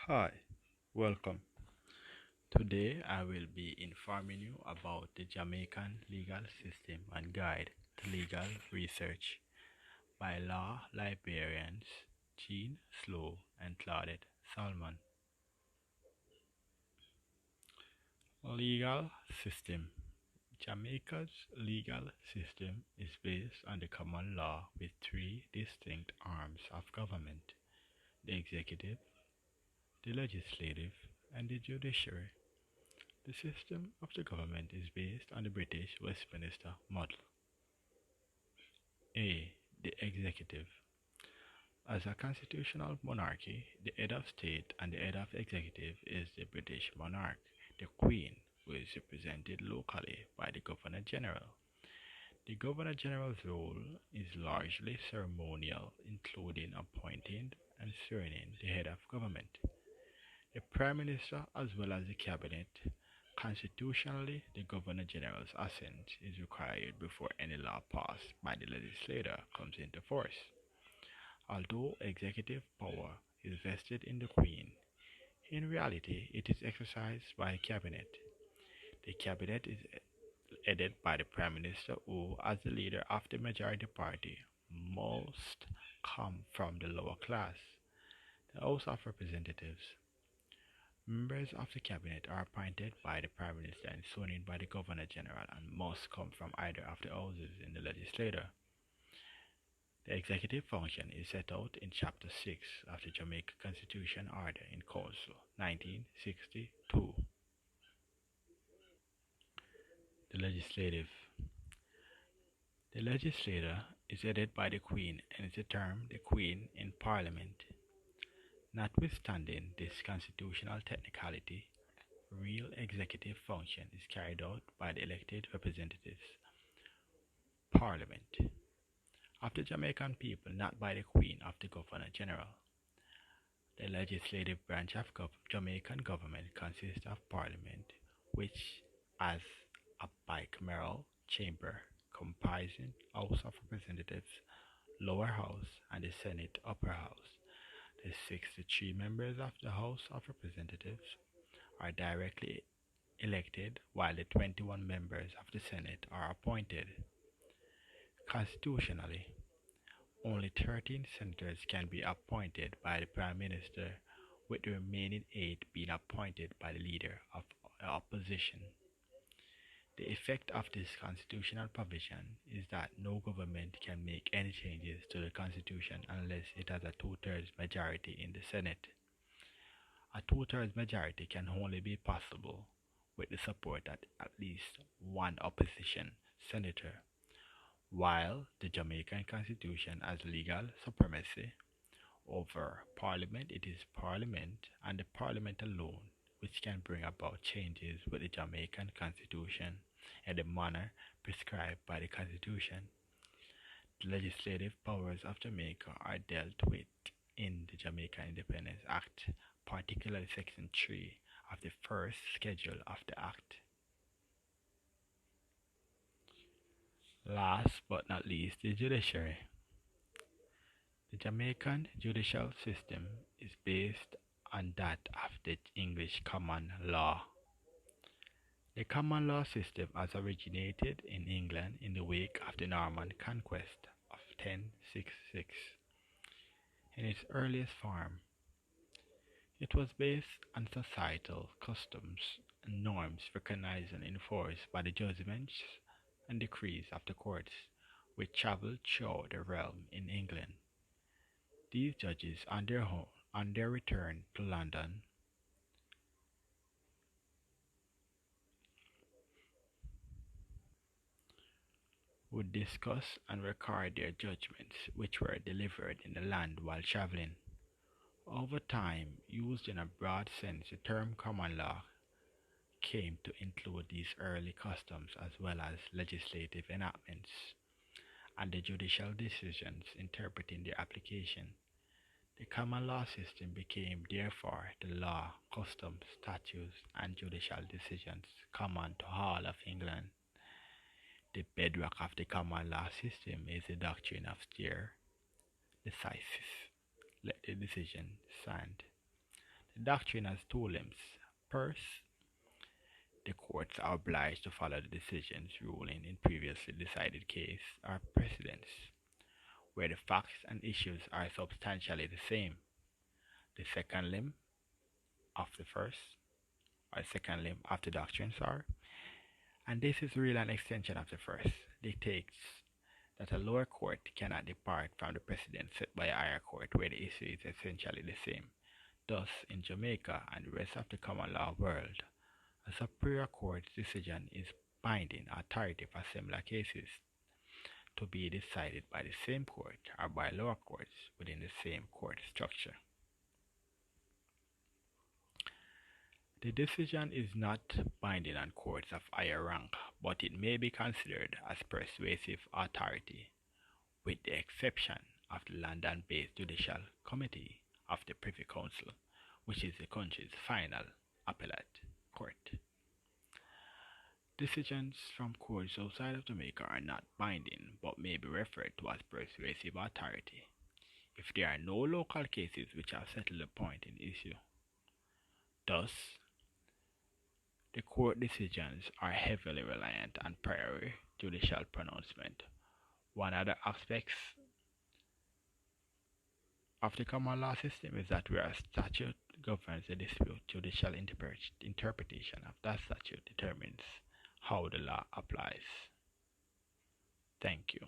Hi, welcome. Today I will be informing you about the Jamaican legal system and guide to legal research by law librarians Jeane, Slowe, and Claudette Salmon. Legal system. Jamaica's legal system is based on the common law with three distinct arms of government: the executive, the legislative, and the judiciary. The system of the government is based on the British Westminster model. A. The executive. As a constitutional monarchy, the head of state and the head of executive is the British monarch, the Queen, who is represented locally by the Governor General. The Governor General's role is largely ceremonial, including appointing and swearing the head of government. The Prime Minister, as well as the Cabinet. Constitutionally, the Governor General's assent is required before any law passed by the legislature comes into force. Although executive power is vested in the Queen, in reality it is exercised by the Cabinet. The Cabinet is headed by the Prime Minister, who, as the leader of the majority party, must come from the lower class. The House of Representatives. Members of the Cabinet are appointed by the Prime Minister and sworn in by the Governor General and must come from either of the houses in the legislature. The executive function is set out in Chapter 6 of the Jamaica Constitution Order in Council 1962. The legislative. The legislature is headed by the Queen and is termed the Queen in Parliament. Notwithstanding this constitutional technicality, real executive function is carried out by the elected representatives, Parliament, of the Jamaican people, not by the Queen of the Governor General. The legislative branch of Jamaican government consists of Parliament, which has a bicameral chamber comprising House of Representatives, Lower House, and the Senate Upper House. The 63 members of the House of Representatives are directly elected, while the 21 members of the Senate are appointed. Constitutionally, only 13 senators can be appointed by the Prime Minister, with the remaining 8 being appointed by the Leader of the Opposition. The effect of this constitutional provision is that no government can make any changes to the Constitution unless it has a two-thirds majority in the Senate. A two-thirds majority can only be possible with the support of at least one opposition senator. While the Jamaican Constitution has legal supremacy over Parliament, it is Parliament and the Parliament alone which can bring about changes with the Jamaican Constitution in the manner prescribed by the Constitution. The legislative powers of Jamaica are dealt with in the Jamaica Independence Act, particularly Section 3 of the first schedule of the Act. Last but not least, the judiciary. The Jamaican judicial system is based on that of the English common law. The common law system has originated in England in the wake of the Norman conquest of 1066. In its earliest form, it was based on societal customs and norms recognized and enforced by the judgments and decrees of the courts, which traveled throughout the realm in England. These judges, on their return to London, would discuss and record their judgments, which were delivered in the land while traveling. Over time, used in a broad sense, the term common law came to include these early customs as well as legislative enactments and the judicial decisions interpreting their application. The common law system became, therefore, the law, customs, statutes, and judicial decisions common to all of England. The bedrock of the common law system is the doctrine of stare decisis, let the decision stand. The doctrine has two limbs. First, the courts are obliged to follow the decisions ruling in previously decided case or precedents, where the facts and issues are substantially the same. The second limb of the first, or second limb of the doctrines are, and this is really an extension of the first, dictates that a lower court cannot depart from the precedent set by a higher court where the issue is essentially the same. Thus, in Jamaica and the rest of the common law world, a superior court's decision is binding authority for similar cases to be decided by the same court or by lower courts within the same court structure. The decision is not binding on courts of higher rank, but it may be considered as persuasive authority, with the exception of the London-based Judicial Committee of the Privy Council, which is the country's final appellate court. Decisions from courts outside of Jamaica are not binding, but may be referred to as persuasive authority if there are no local cases which have settled the point in issue. Thus, the court decisions are heavily reliant on prior judicial pronouncement. One of the aspects of the common law system is that where a statute governs the dispute, judicial interpretation of that statute determines how the law applies. Thank you.